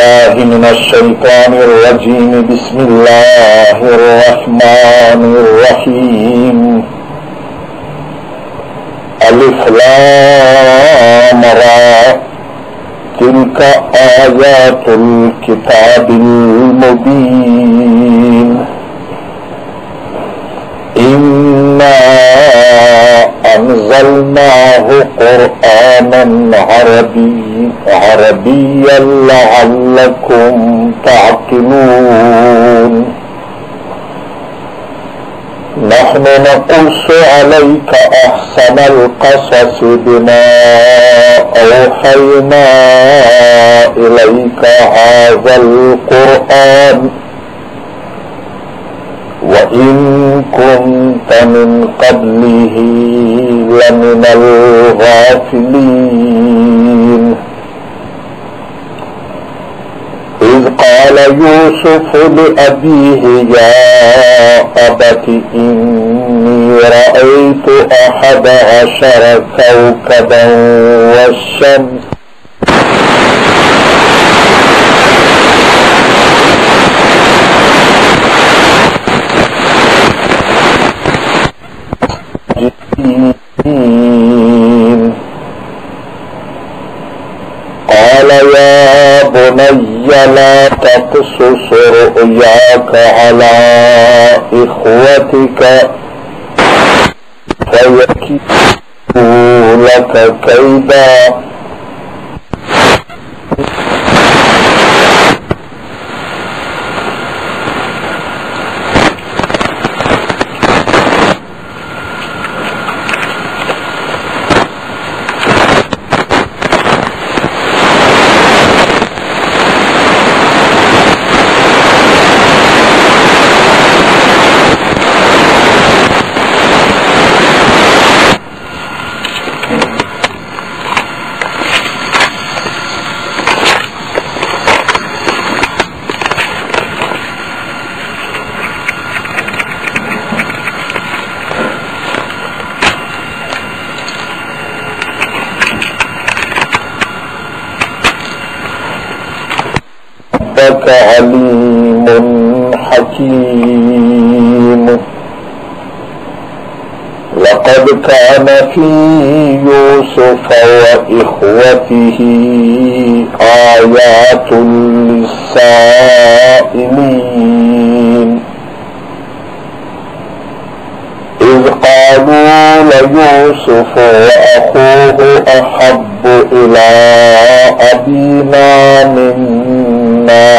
بالله من الشيطان الرجيم. بسم الله الرحمن الرحيم. ألف لام را تلك آيات الكتاب المبين. إنا أنزلناه قرآنا عربيا لعلكم تعقلون. نحن نقص عليك أحسن القصص بما أوحينا إليك هذا القرآن وإن كنت من قبله لمن الغافلين. إذ قال يوسف لأبيه يا أبت إني رأيت 11 كوكبا والشمس قال يا بني لا تقصص رؤياك على إخوتك فيكيدوا لك كيدا عليم حكيم. لقد كان في يوسف وإخوته آيات للسائلين إذ قالوا ليوسف وأخوه أحب إلى أبينا منا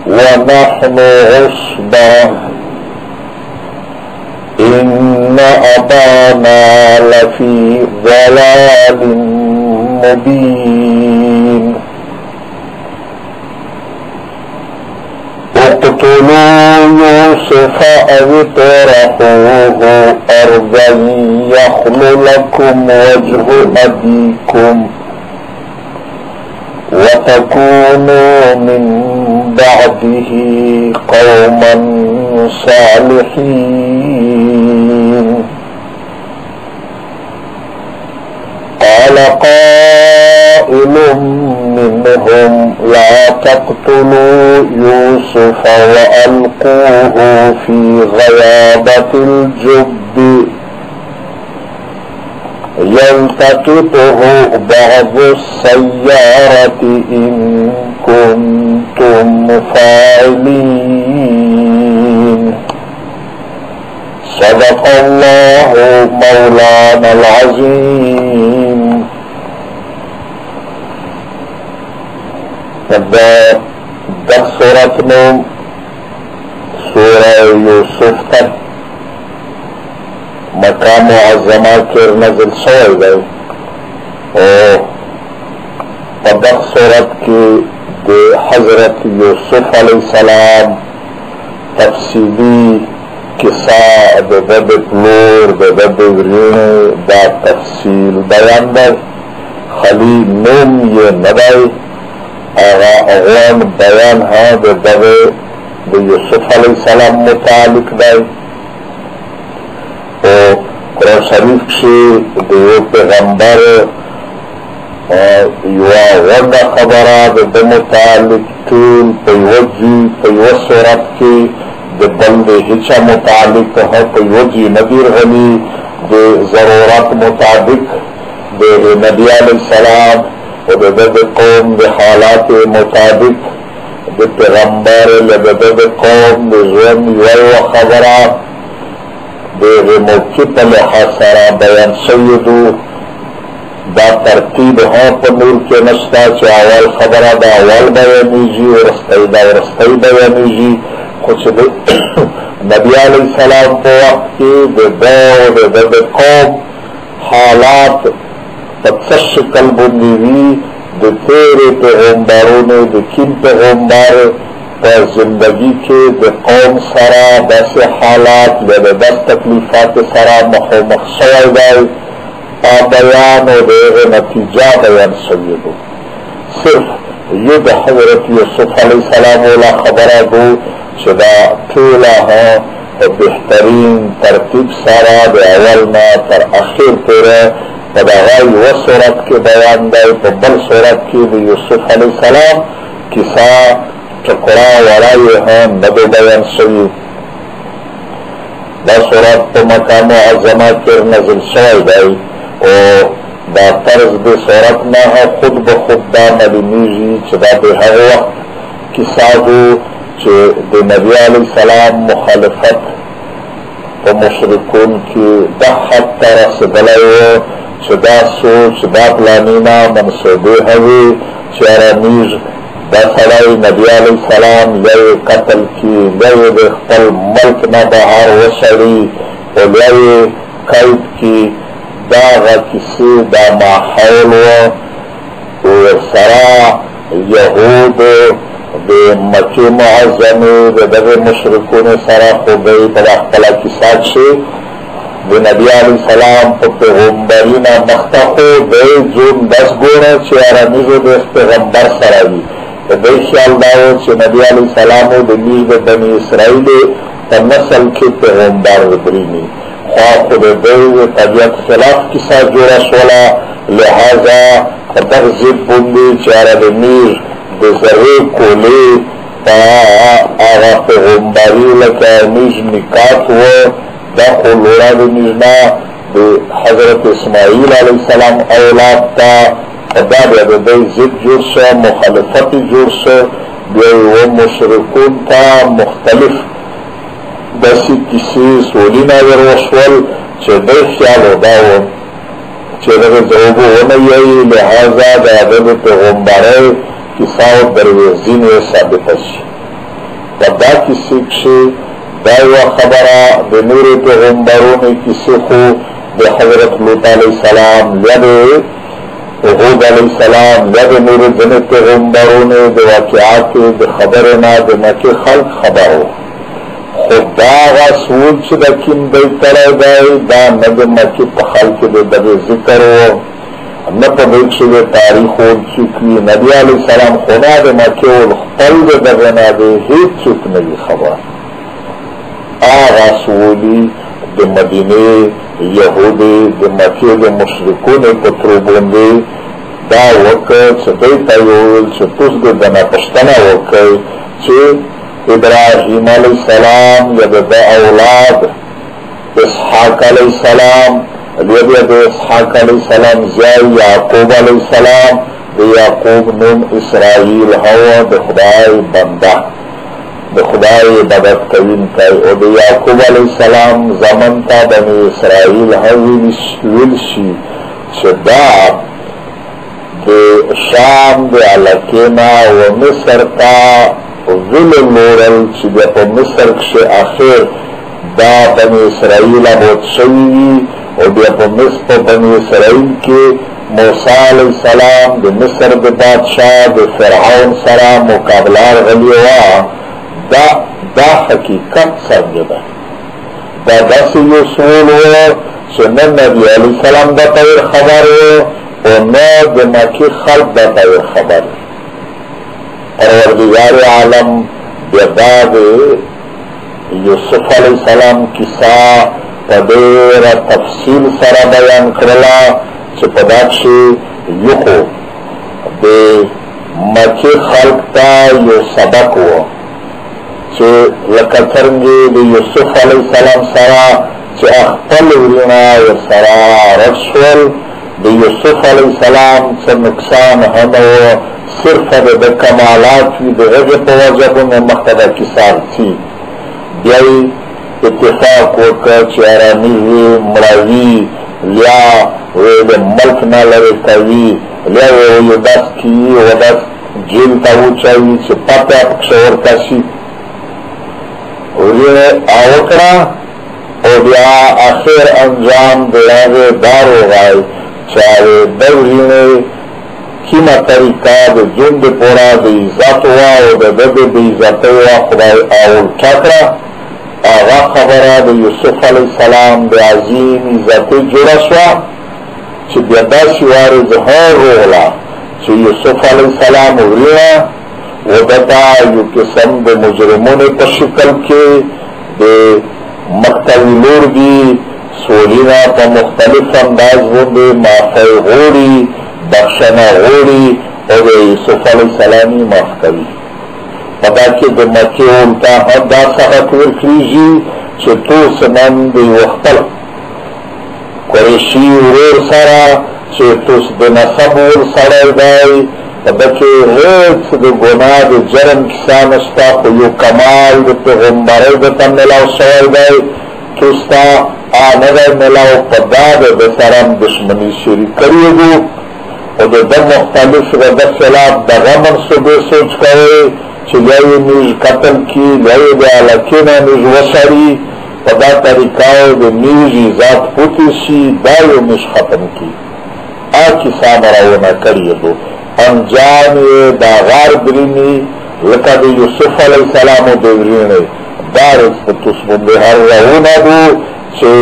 ونحن عصبة إن أبانا لفي ضلال مبين. اقتلوا يوسف أو اطرحوه أرضا يخل لكم وجه أبيكم وتكونوا من بعده قوما صالحين. قال قائل منهم لا تقتلوا يوسف وألقوه في غيابة الجب يلتقطه بعض السيارة إن كنتم فاعلين. صدق الله مولانا العظيم. در سورتنا سورة يوسف تک مقام معظمہ کے نزل شوئے گئے اور پدق صورت کی دے حضرت یوسف علیہ السلام تفصیلی قصہ دے دد پلور دے دد ورین دا تفصیل بیان در خلیل نوم یہ ندائی آغا اغوان بیان ہاں دے دد دے یوسف علیہ السلام متعلق دائی اور قرآن شریف سے دیو پیغمبر یوه غونډه خبره د متعلق ټول په یوه ځای په یوه صورت کې د بل د هیچا متعلق په یوه ځای نه دي راغلي د ضرورت مطابق د نبي علیه السلام او د ده د قوم د حالات مطابق د پیغمبر له د ده د قوم د ژوند یوه خبره د هغې موقع په لحاظ سره بیان شوي دو. دا ترتیب هم په نور کې نشته چې اول خبره د اول بیانېږي وروستی د وروستی بیانېږي، خو چې د نبي علیه السلام په وخت کې د ده او د ده د قوم حالات په څه شکل باندې وي، د تېرې پیغمبرونو د کیم پیغمبر په زندګي کې د قوم سره داسې حالات له داسې تکلیفاتو سره مخامخ شوی دی، بیان او د هغې نتیجه بیان شوې ده. صرف یو د حضرت یوسف علیه السلام والا خبره ده چې دا ټوله په بهترین ترتیب سره د اول نه تر اخر پورې په دغه یوه صورت کې بیان دی. په بل صورت کې د یوسف علیه السلام کیسه ټکړه وړه یې هم نه ده بیان شوي. دا صورت په مکه معظمه کې نازل شوی دی او دا طرز د صورت نه خود به خود دا معلومیږي چې دا د هغه وخت کیسه ده چې د نبي علیه السلام مخالفت په مشرکون کې دا حد ته رسېدلی و چې دا سوچ دا پلانونه منصوبې هغې چې ارامېږ دا سړی نبي علیه السلام یا یې قتل کړي یا یې د خپل ملک نه بهر وشړي او یا یې قید کړي. دا هغه کیسې دا ماحول و ورسره یهودو د مکې معظمې د دغې مشرکونو سره خو دوی په خپله کیسه کښې د نبي علیه السلام په پیغمبري نه مخته خو دوی ځون دس ګوڼه چې ارامېږو د پیغمبر سره وي. د دوی خیال دا و چې نبي علیه السلام د میږ د بني اسرائیلو په نسل کې پیغمبر وبریني، خو د دوی د طبیعت خلاف کیسه جوړه شوله. لہذا په دغه ضد باندې چې هغه د میږ د ذرې کولې په هغه پیغمبري لکه میږ نکات و، دا خو لوړه د میږ نه د حضرت اسماعیل علیه السلام اولاد ته دا بیا د دوی ضد جوړ شه، مخالفت یې جوړ شه. بیا یې مشرکون ته مختلف داسې کیسې سولونه ور وشول چې دوی خیال و دا و چې دغه ځواب ونه ویایي، لہذا د هغه د پیغمبرۍ کیسه او درویزین ثابته شي. په دا کیسې کښې دا یوه خبره د نورو پیغمبرونو کیسې خو د حضرت لوط علیه السلام یا د هود علیه السلام یا د نورو ځینې پیغمبرونو د واقعاتو د خبرو نه د مکې خلق خبر و، خو دا هغه سوچ چې د کیم دی کړی دی دا نه د مکې په خلکو د دغې ذکر و، نه په دوی کښې د تاریخ ول څوک وي. نبي علیه السلام خو نه د مکې ول خپل د دغې نه د هېڅ څوک نه وي خبر. هغه سولي د مدینې یهودي د مکې د مشرکونو په ترو باندې دا وکړ چې دوی ته یې وویل چې تاسو د ده نه پوښتنه وکړئ چې ابراهیم علیه السلام یا د ده اولاد اسحاق علیه السلام یا بیا د اسحاق علیه السلام زیای یعقوب علیه السلام د یعقوب نوم اسرائیل هو د خدای بنده د خدای عبادت کوونکی او د یعقوب علیه السلام زمن ته بني اسرائیل ویل شي چې دا د شام د علاقې نه و مصر ته ظلم وړل چې بیا په مصر کښې اخر دا بني اسرائیل اباد شوي وي او بیا په بني اسرائیل کې موسی علیه السلام د مصر د بادشاه د فرعون سره مقابله راغلې وه. دا حقیقت څنګه ده؟ دا داسې یو سوال و چې نه نبي علیه السلام دا ته خبر و او نه د مکې خلق دا ته خبر. پروردګار عالم بیا دا د یوسف علیه السلام کیسه په ډېره تفصیل سره بیان کړله چې په دا کښې یو خو د مکې خلق ته یو سبق و چې لکه څرنګه د یوسف علیه السلام سره چې خپل ورونه ورسره رد شول د یوسف علیه السلام څه نقصان هم و صرف د کمالات وي د هغې په وجه باندې مخته دا کیسه ارڅي بیا یې اتفاق وکړه چې ارامي وي مړه وي یا د ملک نه لرې کوي یا یو داس کیي و داس جیل ته وچوي چې پته پکښې ورته شي ورینې وکړه او بیا آخر انجام د هغې دا وغایي چې د ورینې کیمه طریقه د ژوند دپاره د عزت وه او د ده د بېعزتۍ وه خدای الټه کړه هغه خبره د یوسف علیه السلام د عظیم عزتۍ جوړه شوه چې بیا داسې وارې ظهور وغله چې یوسف علیه السلام ورینه و دته یو قسم د مجرمونو په شکل کې د مقتوي لور دي سولینه په مختلف انداز باندې معافی غوړي بخښنه غوړي او د یوسف علیه السلام یې معاف کوي په دا کې د مکې اولتا هم دا سبق ورکړېږي چې توس نن د یو خپل قریشي ورور سره چې توس د نسب ور سړی دی په ده کې هېڅ د ګناه د جرم کیسه نشته خو یو کمال د پیغمبرۍ درته میلاو شوی دی توس ته نه دی میلاو په دا د ده سره هم دښمني شریک کړي دي او د ده مختلف د ده خلاف دغه منصوبې سوچ کوئ چې یا یې موږ قتل کړي یا یې د علاقې نه موږ وشړي په دا طریقه د موږ ذات پوتې شي دا یې موږ ختم کړي کیسه مراونه کړې دو انجام یې دا غار دریني لکه د یوسف علیه السلام د ورینې دا رز په توس باندې هر راونه دو چې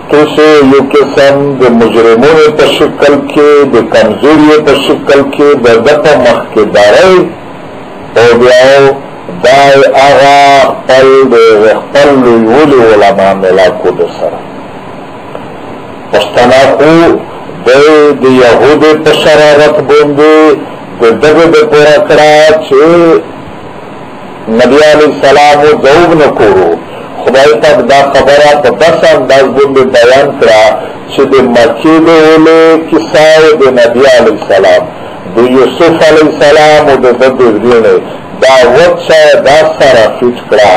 توسې یو قسم د مجرمونو په شکل کې د کمزوري په شکل کې د ده په مخ کې دارئ او بیا دا هغه خپل لویولي علما ملاکو د سره پښتانه خو د یهودو په شرارت باندې د دغه دپاره کړه چې نبي علیه السلام ځواب نه کړو خدای پاک دا خبره په داسې انداز باندې بیان کړه چې د مکې د اولې کیسه د نبي علیه السلام د یوسف علیه السلام او د ده د ورینې دا وچه دا سره فیټ کړه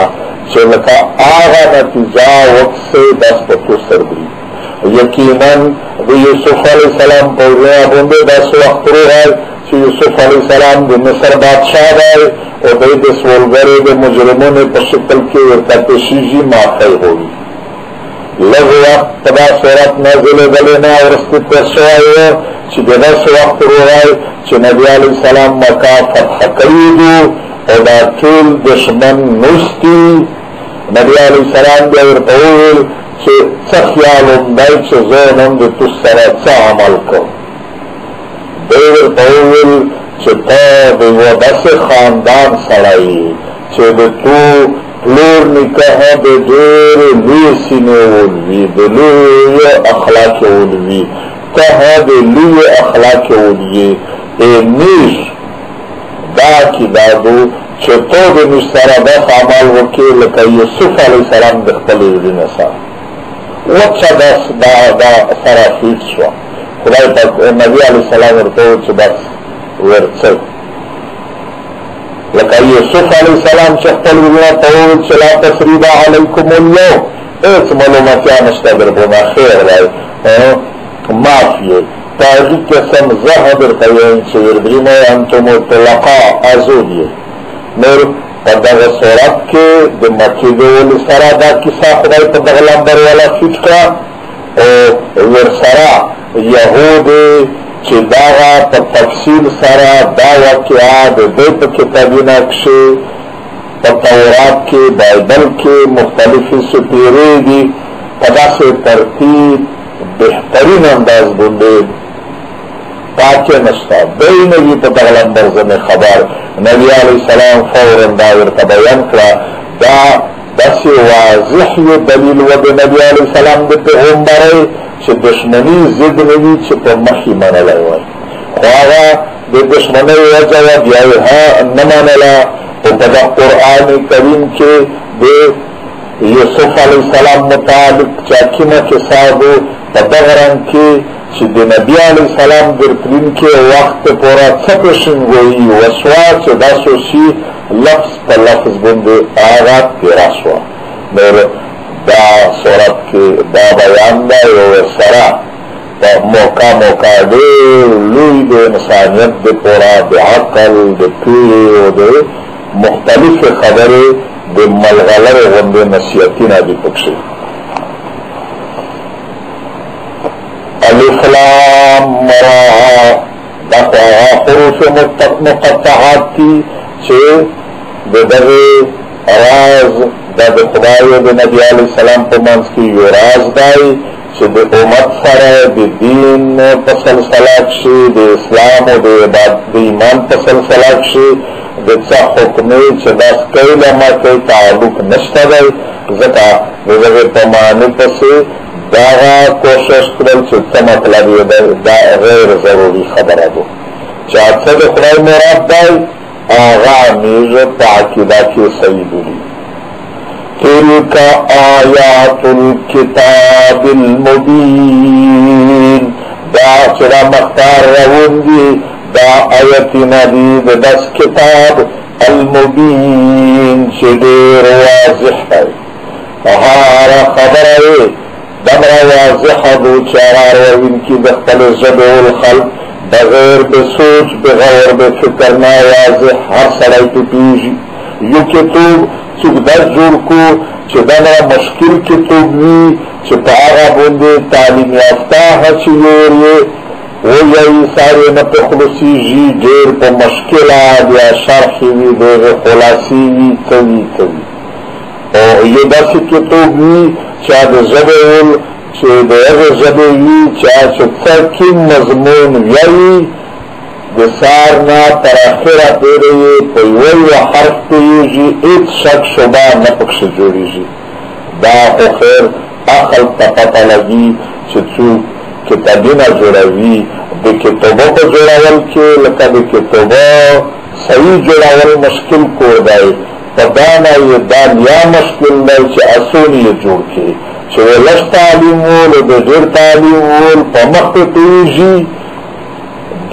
چې لکه هغه نتیجه وکسې داس په تو سربري یقینا د یوسف علیه السلام په ورینه باندې داسې وخت راغی چې یوسف علیه السلام د مصر بادشاه دی او دی د سولګرو د مجرمونو په شکل کې ورته پیشیږي معافی غواړي لږ وخت په دا صورت نازلېدلی نه وروستې تېر شوی و چې د داسې وخت راغی چې نبي علیه السلام مکه فتح کړي دي او دا ټول دشمن نوستي نبي علیه السلام بیا ورته وویل چې څه خیال هم دی چې زه نن د تو سره څه عمل کوم دی ورته وویل چې ته د یوه داسې خاندان سړی چې د تو پلور نکاح د ډېرې لویې سینې ولوي د لویو اخلاقې ولوي ته د لویو اخلاقې ولوي نیش دا کیدادو چې ته د موږ سره داسې عمل وکړې لکه یوسف علیه السلام د خپلې ورینې سره وچه دا سره فیټ شوه خدای پاک نبي علیه السلام ورته وویل چې بس ورڅه لکه یوسف علیه السلام چې خپل ورونه ته وویل چې لا تثریب علیکم اليوم هېڅ ملومتیا نشته دربونه خیر دی معاف یې په هغې قسم زه درته وایم چې وربرینه انتم طلقا ازود یې نور په دغه صورت کې د مکې د ولې سره دا کیسه خدای په دغه لمبر والا فیټ کړه او ورسره یهودې چې دغه په تفصیل سره دا واقعه د دوی په کتابونه کښې په تورات کې بایبل کې مختلفې سپېرې دي په داسې ترتیب بهترین انداز باندې پاکې نشته دی نه وي په دغه لمبر زمې خبر نبي علیه السلام فورا دا ورته بیان کړه دا داسې واضح یو دلیل و د نبي علیه السلام د پیغمبرۍ چې دشمني ضد نه وي چې په مخ یې منلی وای خو هغه د دشمنی وجه و بیا یې نه منله او په د قرآن کریم کې د یوسف علیه السلام متعلق چاکینه کسابو په دغه رنګ کې چې د نبی علیه السلام درتلین کې وخت پورا څه پېشنګویي وسوه چې دا سوچي لفظ په لفظ باندې هغه تېره شوه. نور دا صورت کې دا بیان دی او سره په موقع ډېر لوی د انسانیت د پورا د عقل د پوهې او د مختلفې خبرې د ملغلرې غوندې نصیحتونه دي پکښې. الف لام را دا حروف مقطعات دي چې د دغې راز دا د خدای د نبی علیه السلام په منځ کې یو راز دی چې د امت سره د دین په سلسله کښې د اسلام او د ایمان په سلسله کښې د څه حکمې چې دا سکی له ماتې تعلق نشته دی ځکه د دغې په معنی پسې داغه کوشش کړل چې څه مطلب یې دا غیر ضروري خبره ده چې څه د خدای مراد دی هغه امیر په عقیده کې صحیح بولي. تلك آیات الكتاب المبین دا چې دا مختار روان دي دا آیتونه دي د داس کتاب المبین چې ډېر واضح دی. هغه خبره یې دمره واضحه ده چې هغه روونکي د خپلې ژبې والخلق بغیر د سوچ بغیر د فکر نه واضح هر سړی پوهېږي. یو کتاب څوک درس جوړ کو چې دمره مشکل کتاب وي چې په هغه باندې تعلیم یافته هڅیور یې ویایي سارې نه په خلاصېږي ډېر په مشکله بیا شرح وي د هغې خلاصې وي څه وي او یو داسې کتاب وي چې د ژبې چې د هغې ژبې وي چې څه کوم مضمون ویایي د سار نه تر اخره پورې یې په یو حرف پوهېږي هېڅ شک شبه نه پکښې جوړېږي. دا خو خیر عقل ته پته لګي چې څوک کتابونه جوړوي د کتابو په جوړول کې لکه د کتابو صحیح جوړول مشکل کور دی په دا نه یې دا بیا مشکل دی چې اسون یې جوړ کړي چې لږ تعلیم ول او د ډېر تعلیم ول په مخ ته پوهېږي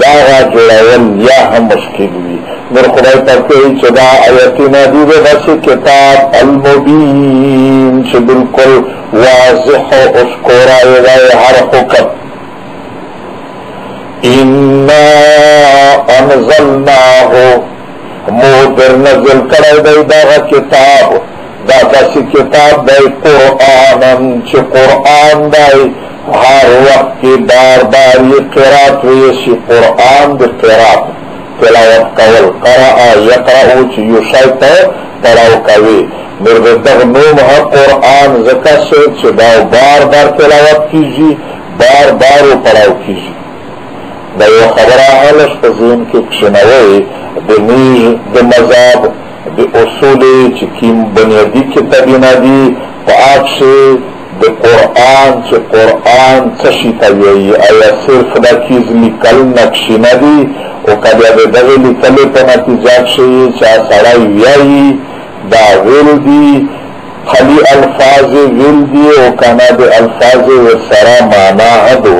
داغه جوړول یا هم مشکل وي. نور خدای پاک کوي چې دا آیتونه دي د داسې کتاب المبین چې بالکل واضح او اشکورا یې دی هر حکم. انا انزلناه مو در نزل کړی دی دغه کتاب دا داسې کتاب دی قرآنن چې قرآن دی هر وخت کې بار بار یې قرات ویشي قرآن د قرات تلاوت کول قرأ یقرأو چې یو شی ته تلاو کوي نور د دغه نوم قرآن ځکه چې دا بار بار تلاوت کیږي بار بار پڑھاو کیږي. دا یو خبره هلش په ذهن کې کښېنوئ د مذهب د اصول چې کوم بنیادي کتابونه دي په هغه کښې د قرآن چې قرآن څه شي ته وایي آیا صرف دا کیز لیکل نقشې نه دي او که بیا د دغې لیکلې په نتیجه کښې چې سړی ویایي دا ویل دي خالي الفاظ ویل دي او که نه د الفاظ ورسره معنا هدو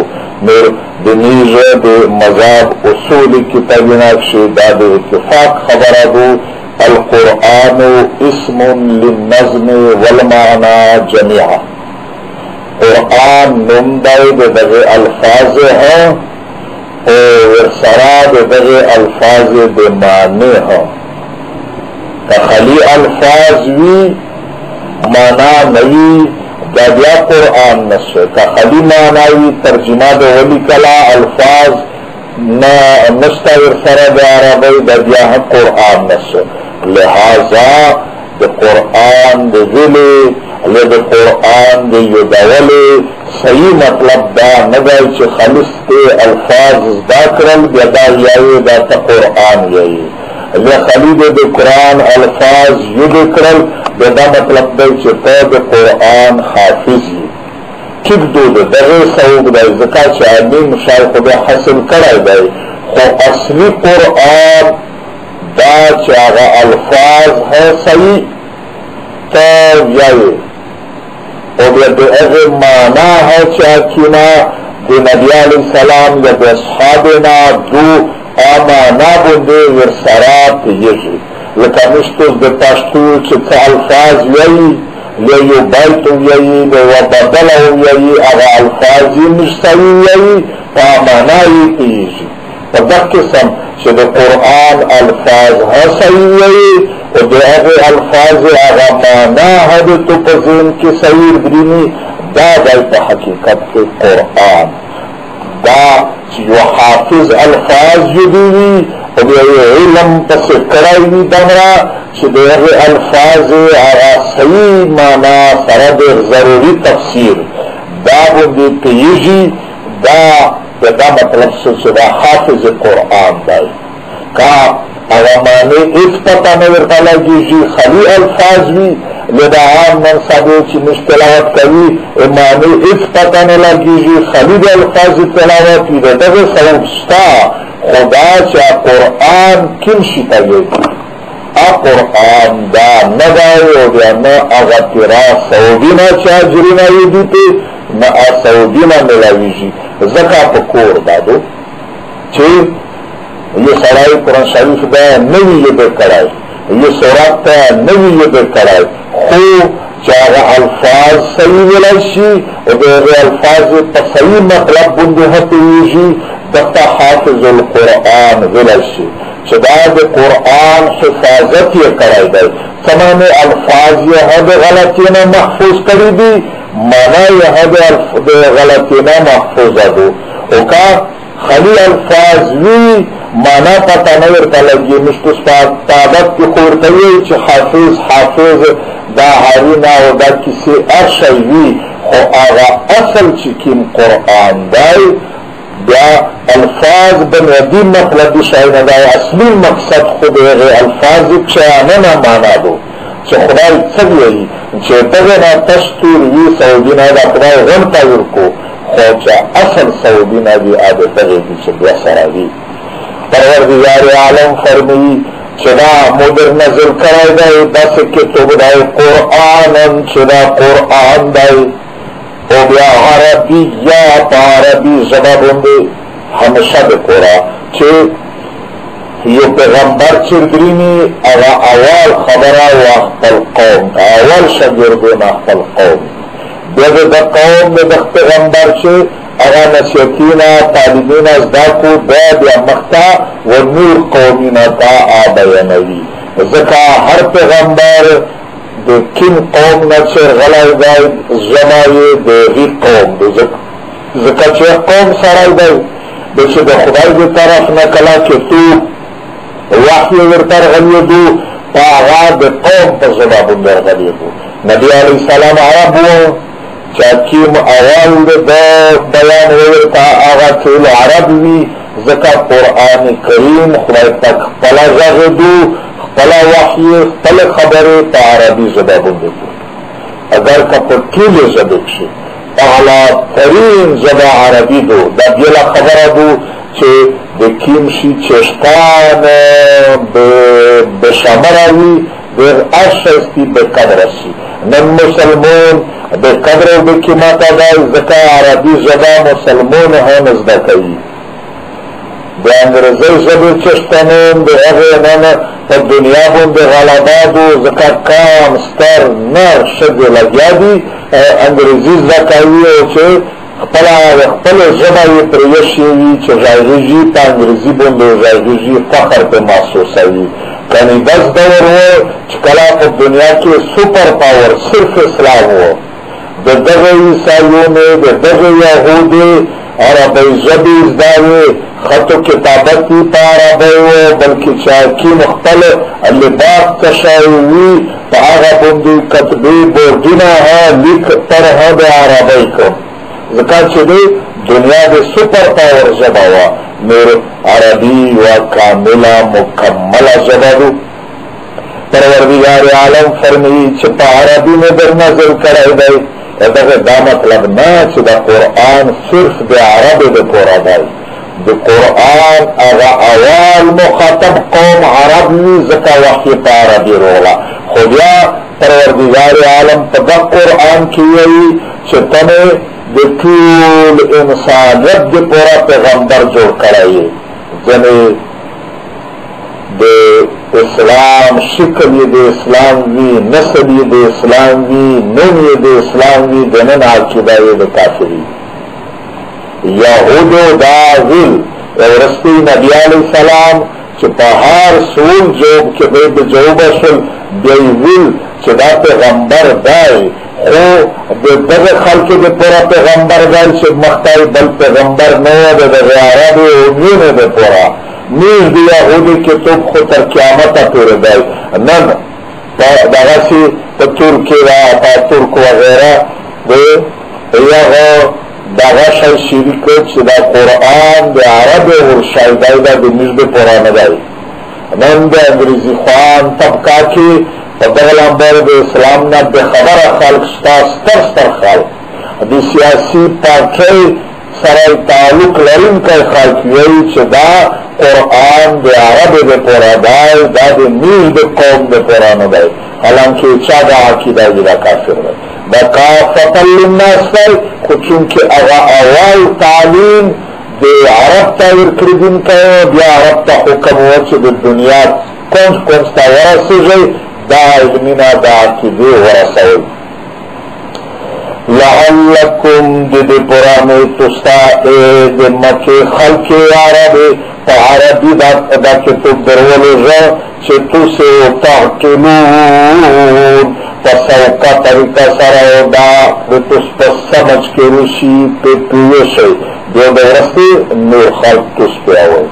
نور د نیژه د مذهب اصول کتابونه کښې دا د اتفاق خبره دو القرآن اسم للنظم والمعنى جميعا. قرآن نوم دی د دغې الفاظ ها او ورسره د دغې الفاظ د معنی ها که خالي الفاظ وي معنا نه وي دا بیا قرآن نشو که خالي معنا وي ترجمه د ولیکله الفاظ نشته ورسره د عربۍ دا بیا هم قرآن نشو. لہذا د قرآن د ویلې د قرآن د یودولې صحیح مطلب دا نه دی چې خالص ته الفاظ زده کړل بیا دا ویایې دا ته قرآن ویایې یا خالي د قرآن الفاظ یود کړل بیا دا مطلب دی چې ته د قرآن حافظ یې. کږدو د دغې ثواب دی ځکه چې امین شای خو بیا حاصل کړی دی خو اصلی قرآن دا چاگا الفاظ ہے صحیح تا یائی او بیا دے اغی مانا ہے چاکینا دے نبی علیہ السلام یا دے اصحابنا دو آمانا بندے ورسرات یجی لکا مشتوز دے پاشتو چتا الفاظ یائی لیو بیتو یائی دے وبدلو یائی اغا الفاظی مشتوی یائی آمانایی تیجی پر دق قسم چه دے قرآن الفاظ صحیح یائی و دے اغی الفاظ اغا مانا حد تو پزین کی صحیح برینی دا دائتا حقیقت کے قرآن دا چیو حافظ الفاظ یدیوی و دے علم پس کرائی دمرا چه دے اغی الفاظ اغا صحیح مانا سرد ضروری تفسیر دا بندی پیجی دا مطلب سلسلہ حافظ قرآن دائی کا اغمانی افتتا نورتا لگیجی خلی الفاظ بھی لدا عام منصابو چی مشتلاوت کبھی امانی افتتا نلگیجی خلی الفاظ تلاوتی دا سوچتا خدا چا قرآن کم شتا یکی قرآن دا ندائی و دا نا اغترا سعودینا چاجرینا یدیتے نا سعودینا ملاویجی زکا پکور دادو چھے یہ سرائی قرآن شریف دا نوی یدر کرائی یہ سورات تا نوی یدر کرائی خو چاگا الفاظ صحیح ولائشی و دیگه الفاظ تا صحیح مطلب بندو حتیجی دکتا حافظ القرآن ولائشی چدا دے قرآن حفاظت یہ کرائی دائی تمام الفاظ یہ حد غلطینا محفوظ کری دی مانا یہ حد غلطینا محفوظ دو اوکا خلی الفاظ وی مانا پتا نورتا لگی مشتس تعدد کی خورتوی چی حافظ دا حارینا و دا کسی ارشوی خو آغا اصل چکیم قرآن دائی بیا الفاظ بنیادی مطلب شاید دا اصلی مقصد خود اغی الفاظ چیاننا مانا دو چه خدای چگوئی چه تغینا تشتور وی سعودینا دا خدای غنطا ورکو خوچا اصل سعودینا دی آده تغیدی چه بیا سراوی پروردگار عالم فرمی چدا مدر نظر کرائی دائی دا سکتب دائی قرآنن چدا قرآن دائی او بیا عربی یا پا عربی زبابون دے ہمیشہ بکورا چھے یہ پیغمبر چردرینی اغا اول خبرہ و اخت القوم اول شگردون اخت القوم بیاد دا قوم دا پیغمبر چھے اغا نسیتینا تعلیمین ازداکو بیاد یا مختا و نور قومینا تا آبینوی ذکا ہر پیغمبر دے کن قوم نچر غلائی دائی زمائی دے غی قوم دے ذکا چه قوم سرائی دائی دے چه دے خدای دے طرف نکلا کہ تو وحی ورطر غلی دو پا آغا دے قوم پا زبابون در غلی دو نبی علیہ السلام عرب ہوا چاکیم اول دے بیان ورطا آغا تیل عرب وی ذکا قرآن کریم خدای تک پلا زغدو پلا وحی پل خبر پا عربی زبابون دے اگر کا پتیل زبکشی اعلا ترین زبا عربی دو دا بیلا خبر دو چه دکیمشی چشتان بشامراوی در اشستی بقدرشی نم مسلمون بقدر و بکیماتا دای زکا عربی زبا مسلمون هم ازدکایی بے انگرزی زبی چشتنون بے اغینن پا دنیا بون بے غلبادو زکا کام ستر نر شد لگیا دی انگرزی زکایو چه خپل زبای پریشیوی چه جایگیجی تا انگرزی بون بے جایگیجی فخر پہ محسوسوی کنی 10 دور ہو چکلا پا دنیا کے سپر پاور صرف اسلام ہو دے دغی عیسائیوں میں دے دغی یہودی عربی زبی ازداوی خط و کتابتی پا عربی و بلکہ چاکی مختلف لباق تشایوی پا آغا بندی کتبی بردینا ہے لکھ پر ہے دے عربی کم ذکر چلے دنیا دے سپر پاور زباوا میرے عربی و کاملہ مکملہ زبادو پروردگار عالم فرمی چھپا عربی میں در نظر کرائی دائی دا مطلب نا چھ دا قرآن صرف دے عرب دے پورا دائی بقرآن اغا اول مخاطب قوم عربی زکا وحی پا عربی رولا خودیا پروردگار عالم پا دا قرآن کیوئی چتنے دی طول انسانیت دی پورا پیغمبر جوڑ کرائی جنی دی اسلام شکل دی اسلام وی نسل دی اسلام وی نوم دی اسلام وی دنن عقیدہ دی کافری یهودو دا ویل ورستی نبی علیہ السلام چه پہار سول جوب کے بید جوب شل بی ویل چه دا پیغمبر دائی خو دے در خلق دے پورا پیغمبر دائی چه مختای بل پیغمبر نو دے دے عرب امین دے پورا نیز دی یهودی کے توب خود تر قیامتا پورے دائی نن دا غسی پا ترکی را پا ترک وغیرہ دے یغو داغا شای شیری کرد چه دا قرآن دا عرب ورشای دای دا دنیز دا قرآن دای من دا انگریزی خوان طبقا کی دغل انبار دا اسلام نا بے خبر خلق شتا ستر خلق دی سیاسی پارٹی سرائی تعلق لرم کئی خلقیوی چه دا قرآن دا عرب دا قرآن دای دا دنیز دا قوم دا قرآن دای حالانکہ چا دا عقیدہ جدا کافر دای دا کافتا للناس دای خود چونکہ اغا اول تعلیم دے عرب تا ورکردین کئے بیا عرب تا حکم ورچ دے دنیا کونس تا ورسی جئی دا علمنا دا عقیدے ورسوئی لعلکم دے پرانے تستا اید مکے خلق عرب پا عربی دا کتب درولو جا چه تو سے تعقلون پسوکا طریقہ سراو دا بتوس پس سمجھ کے روشی پہ پیوشی دیو دورستی نور خلق توس پہ آوئی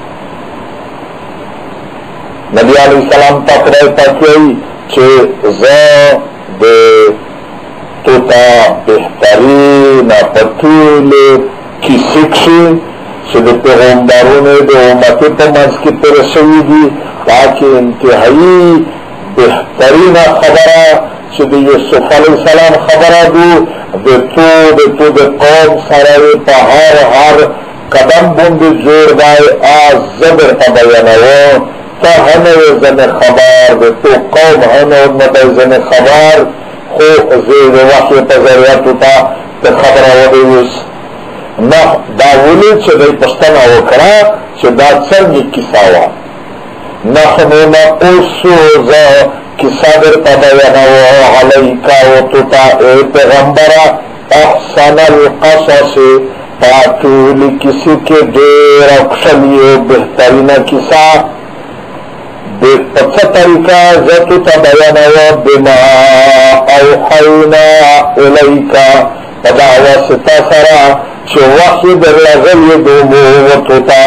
نبی علیہ السلام تقرأ تکیئی چه زا دے توتا بہترین پتول کی سکشی چه دے پیغمبرون دے امتی پا منز کی پرسوی دی تاکہ انتہائی بہترین خبرہ چه دے یوسف علیہ السلام خبرہ دو دے تو دے قوم سرائی پا ہر قدم بند جوڑ دائی آز زبر پا بیانوان تا ہنوی زن خبر دے تو قوم ہنوی مدی زن خبر خو زید وحی پا ذریعتو تا خبرہ ودیوس نہ داولی چه دی پشتنا وکرا چه دا چرگی کساوا نحنو نقصوزا کسا در تبینو علیکا و تتا اے پیغمبرا احسن القصص پاتولی کسی کے دیر اکشلی بہترین کسا پچھا طریقہ زتو تبینو بما اوحینا الیکا پدا واسطہ سرا چه وحی در لغل دومو وطوتا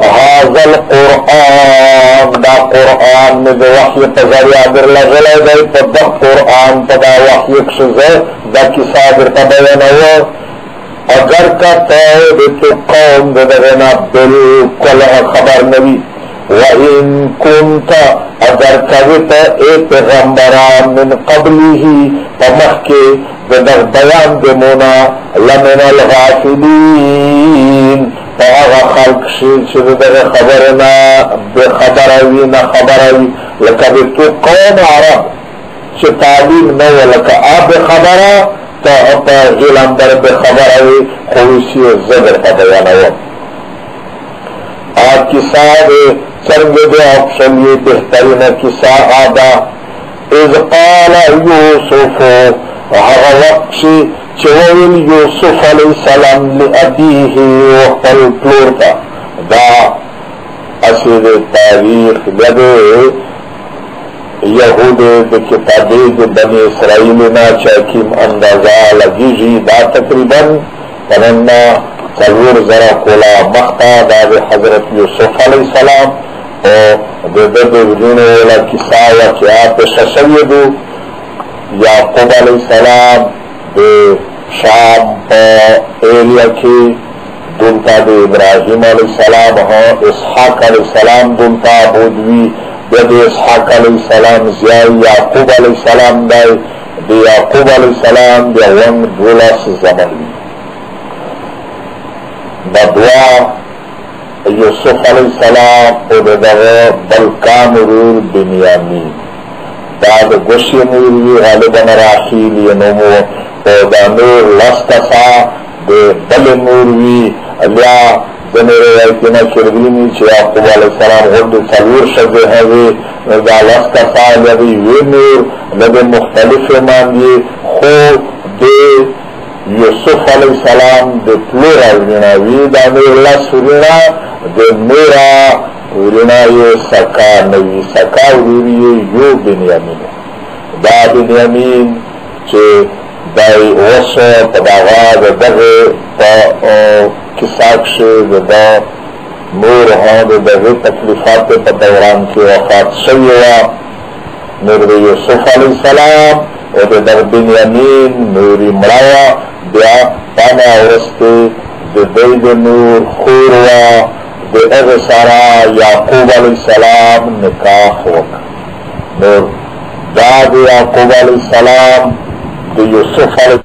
هذا القرآن دا قرآن میں دا وحی تذریع در لغل دای پدا قرآن پدا وحی کشزے دا کسا در تبینو اگر کا تاید تو قوم دغنا بالکل خبر نبی وَإِن كُنْتَ اگر کوتا اے پیغمبران من قبلی پمخکے بدغ بیان دمونا لمن الغافلین فاغا خلق شید چید دغ خبرنا بخبروی نخبروی لکا بتو قوم عرب چه تعلیم نو لکا آب خبرا تا اپا غلندر بخبروی خویسی زبر پا بیانوان آب کسا دے چرگ دے اپشن یہ بہترین کسا آدھا اذ قال یوسف هغه وقت چې وویل یوسف علیہ السلام لأبیه وخپل پلور ته دا اصل تاریخ د یهودو د کتابې د بني اسرائیل نه چې کوم اندازه لګیږي دا تقریبا پرنا څلور زره کولا مخته د حضرت یوسف علیہ السلام او د وجونو لا کیسه واقعات ششیدو یعقوب علیہ السلام دے شام پا ایریا کی دنتا دے ابراہیم علیہ السلام اسحاق علیہ السلام دنتا بودوی دے اسحاق علیہ السلام زیائی یعقوب علیہ السلام دے یعقوب علیہ السلام دے ون دولا سے زمن دا دعا یوسف علیہ السلام او دغه بلکان ورور بنیامین دا د گوشی موروی غالبا راخیل ینمو او دا نور لستسا د بل موروی لیا دنی روایتنا کردینی چه یعقوب علیہ السلام غرد سلور شده ہوئی دا لستسا لدی وی نور لدی مختلف ماندی خو دی یوسف علیہ السلام د پلور ورناوی دا نور لس ورنا د نورا ورنا یو سکا نوی سکا وروری یو بنیامین دا بنیامین چه دای وسو پداغا دا دغه پا کساکش دا نور ها دا دغه تکلیفات پا دوران کی وفات شویوا نور دا یوسف علیہ السلام او دا دغه بنیامین نوری مراوا بیا پانا ورسته دا دید نور خوروا دا اغی سارا یعقوب علیہ السلام نکاح وکا نور دا دا یعقوب علیہ السلام دا یوسف علیہ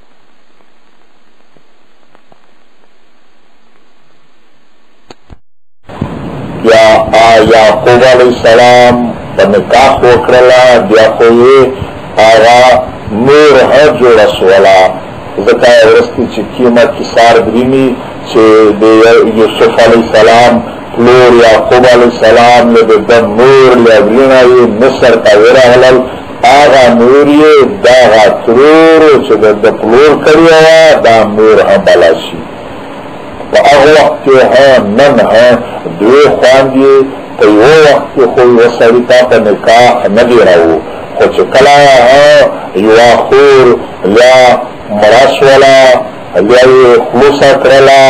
یا یعقوب علیہ السلام دا نکاح وکرلا بیا خوی آغا نور حج رسولا ذکا ورستی چی قیمت کسار درینی چی دی یوسف علیہ السلام پلور یعقوب علیہ السلام لدن نور لابرینائی مصر تاویرہ حلال آغا نوری داغا ترور چی دا پلور کریوا دا نور ہم بلاشی پا اغ وقت ہاں نن ہاں دوی خواندی تیو وقت خوی وسریتا پا نکاح ندی رہو خو چکلا ہاں یوا خور لیا مراسولا لیا خلوصا کرلا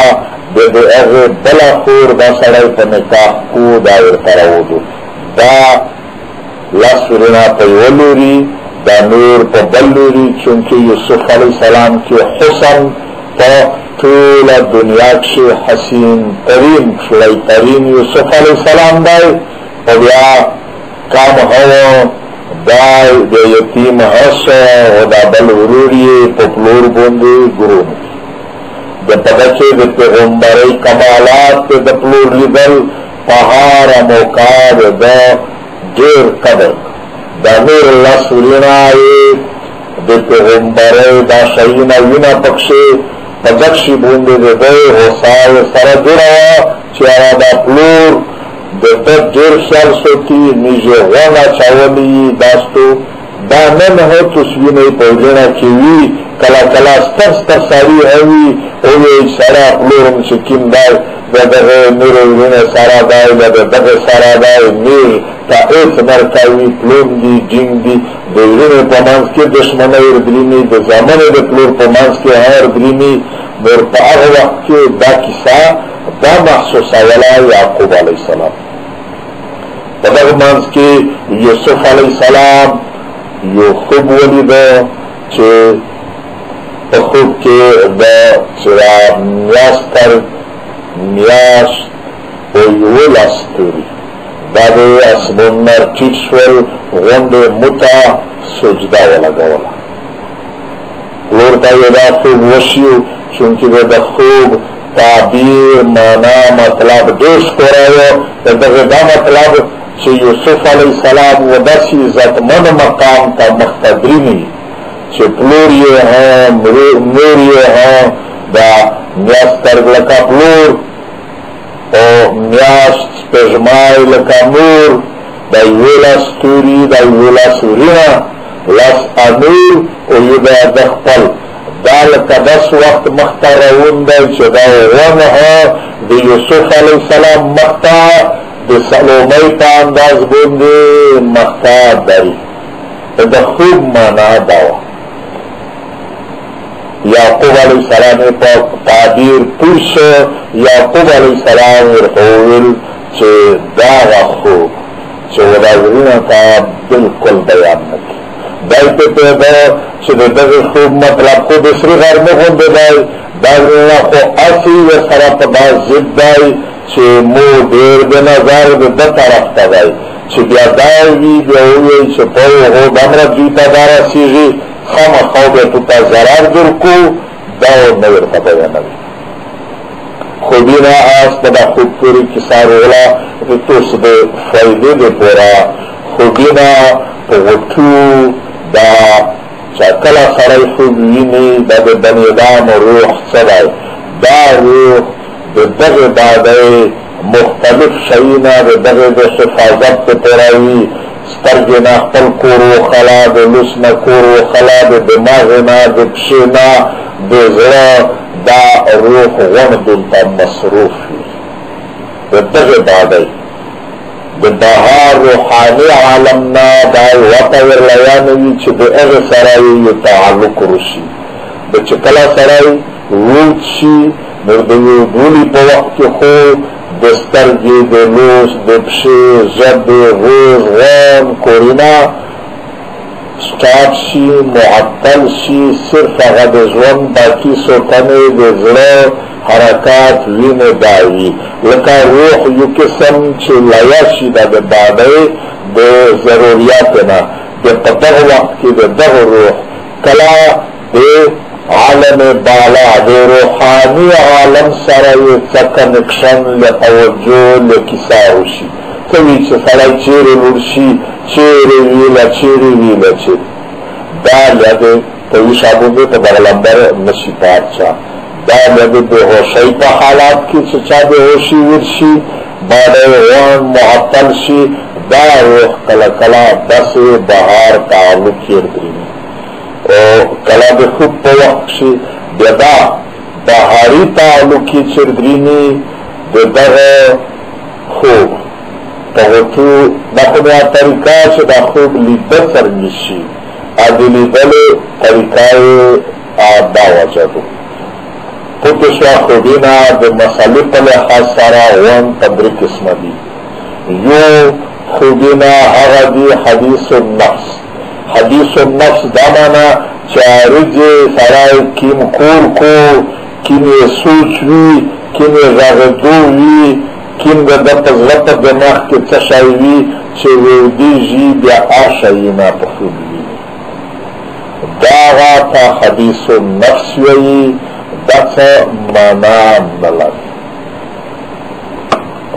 دے اغی بلا خور دا سڑای پا نکاح کو داور تراودو دا لاسورنا پیولوری دا نور پا بلوری چونکہ یوسف علیہ السلام کی حسن پا طول دنیا کشی حسین ترین شلی ترین یوسف علیہ السلام دائی پا بیا کام ہوا دائی دے یتیم حسن و دا بل وروری پپلور بوندی گرون دا پدچے دا پیغمبری کمالات دا پلور لیدل پہار موقع دا دیر قدر دا نور اللہ سورینا آئی دا پیغمبری دا شئینا وینا پکشے پدکشی بوندی دا دے حسائی سر جرا چیارا دا پلور دا دیر خیال سوتی نیجے غانا چاولی داستو دا نن ہو تسوینی پوجینا کیوی کلا کلا ستر ستر ساری ہوئی اوی سارا پلورم چکیم دائی دا دغه نور وینه سارا دائی دا دغه سارا دائی نیر تا ایت مرکاوی پلوم دی جنگ دی دا وینه پمانس کے دشمن اردرینی دا زمان دا پلور پمانس کے اردرینی نور پا اغ وقت کے دا کسا دا محسوس اولا یعقوب علیہ السلام دا دغه مانس کے یوسف علیہ السلام یو خوب ولی دا چه خوب کے دا چرا میاستر میاش و یول استوری دا دے اسمون نر چیچول غند متا سجدہ والا گولا لورتا یدا خوب وشیو چونکہ دا خوب تعبیر مانا مطلب دیش کراؤ دا مطلب چه یوسف علیہ السلام و دسی عزتمن مقام تا مختبرینی چه پلوری ہاں موری ہاں دا میاس ترگ لکا پلور او میاس پجمائی لکا نور دا یولا ستوری دا یولا سورینا لس انور او یودا دخپل دا لکا دس وقت مختا رون دا چه دا ون ہاں دا یوسف علیہ السلام مختا دا سلومی پا انداز بوندی مختا داری دا خوب مانا داوا یعقوب علیہ السلام پا تعبیر پوش یعقوب علیہ السلام ارخوول چه داغا خوب چه ودازرین تا بلکل بیان نکی دایتے پیدا چه داغی خوب مطلب خوب اسری غر مخون دائی دازرین خو اسی و سرپ دا زد دائی چه مو دیر بنظر دا طرف تا دائی چه بیا داوی بیاوی چه پاو ہو دمرا جیتا دارا سیغی خام خوابه تو تا ضرار در کو داو نور خطایا نوی خوبینا آس پدا خوب پوری کسا رولا ریتوس دے فائدے دے پورا خوبینا پغٹو دا چاکلا سرائی خوب وینی دا دے بنیدام روح صدای دا روح دے دغی دادے مختلف شئینا دے دغی دے حفاظت دے پوراوی سترگینا خپل کورو خلا دے لسنا کورو خلا دے دماغینا دے پشینا دے زرا دا روح غندن تا مصروف دے دغی دادے دے بہار روحانی عالمنا دا وطور لیانوی چھ دے اغی سرائی یو تعلق رشی دے چکلا سرائی روچ شی نردوی دولی پا وقت خود دسترگی دے لوس دے پشی زد روز غام کورینا سٹاپ شی معطل شی صرف غد زون باقی سوتنے دے زرے حرکات وین داوی لکا روح یو قسم چه لیاشی دا دے بادے دے ضروریاتنا دے پدغ وقت کی دے دغ روح کلا دے عالم بالا دے روحانی عالم سرائی کنکشن لتوجو لکساوشی کوئی چه سرائی چیری لرشی چیری ویلا دا لده توی شابونده تا بغلنبر نشی پارچا دا لده بے ہوشی پا حالات کی چچا بے ہوشی ورشی باده وان معطل شی دا روح کلا کلا دس بہار تعلق کردرینی کلا بے خوب پا وقت شی دا بہاری تعلقی چردرینی دا خوب تغطو دا خودیا طریقہ چه دا خوب لیدر سرنشی آدی لیدر طریقہ دا وجدو خودشوا خوبینا دا مسئلی پل خاص سارا وان تدری قسم دی یو خوبینا آغا دی حدیث النفس حدیث النفس دامانا چارج سرائی کیم کور کو کیم سوچ وی کیم غاغدو وی کیم دا پزغط دماغ کی چشای وی چه ویدی جی بیا آشایینا پخوب وی داغا تا حدیث النفس وی داتا مانا نلد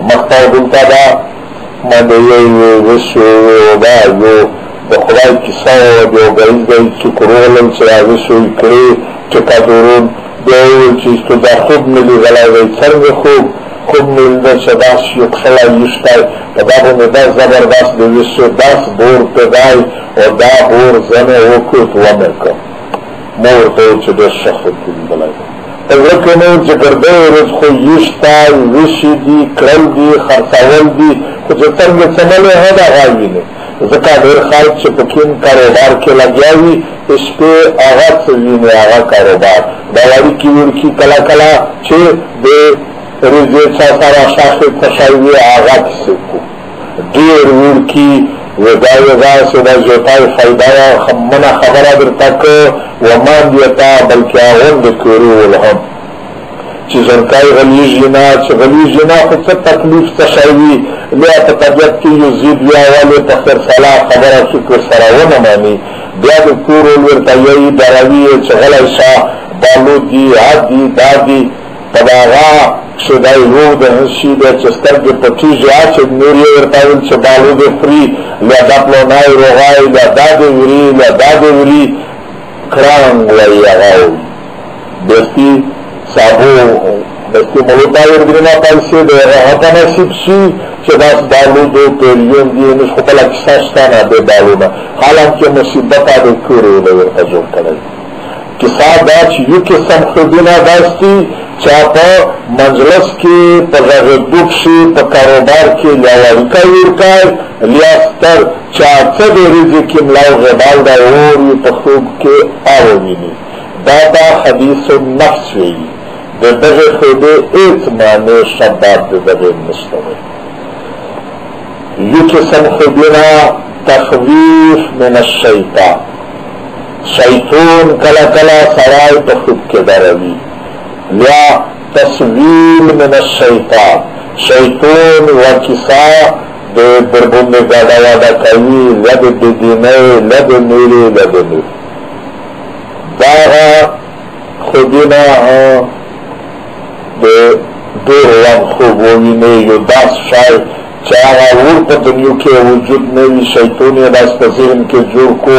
مختار بلتا دا مدیوی وشو دا یو دا خدای کسا و دیو گریز گئی چکرولن چرازی شوی کری چکا دورون دیو چیستو دا خوب ملی غلای وی چرگ خوب ملی دا چداس یکشلا یشتای دا بونی دا زبردست دیوشو داس بور پیدای و دا بور زنه وکوت ومکم مور دو چه دا شخص دل بلای تذرکنو چه گرده روز خو یشتای وشی دی کرل دی خرساول دی خو چه سرگ چمل هدا غایینه ذکا دیر خالد چه پکین کاروبار کے لگیاوی اس پہ آغا سوین آغا کاروبار داواری کی ورکی کلا کلا چه دے رزی چا سارا شاخ تشایوی آغا کسی کو دیر ورکی ودا سدا جوتای فائدایا منا خبرہ در تک ومان دیتا بلکہ آغن دکوری والهم چه زنکای غلیجینا چه غلیجینا خود سے تکلیف تشایوی لیا پا طبیعت کی یو زید بیا والی تخیر صلاح خبر فکر سراؤن مانی بیا دو کورو الورتایئی دراوی چغل شا بالو دی عاد دی دادی پداغا شدائی رو ده هنشی ده چستر ده پتیج آچه نوری ورتاویل چه بالو ده فری لیا داپلو نای روغای لیا داده وری کرانگ وی آغاو دستی صابو دستی ملوطاویر گرنا پایسی ده راحتا نصیب شی چه داس دالو دو پیلیون دی نش خپلا کساشتانا دے دالونا حالانکہ مصیبتا دے کوری لور حضور کنی کسا دا چی یو قسم خوبینا داستی چاپا منجلس کی پزاغدوک شی پا کاروبار کی لیاوالکا ورکای لیاستر چاہتا دے ریزی کی ملاو غبال دا اوری پا خوب کے آوینی دادا حدیث النفس وی دے دغی خودے اعتمانے شباب دے دغی مستوی یو قسم خوبینا تخویف من الشیطان شیطان کلا کلا سرائی تخوب کے دروی یا تصویل من الشیطان شیطان و کسا دے بربند گادا وادا کوی لد دیدینے لد میری داغا خوبینا دے دور وان خوب ووینه یو داس شای چاہا اور پا دنیو کے وجود نوی شیطونی داس پا ذہن کے جوڑ کو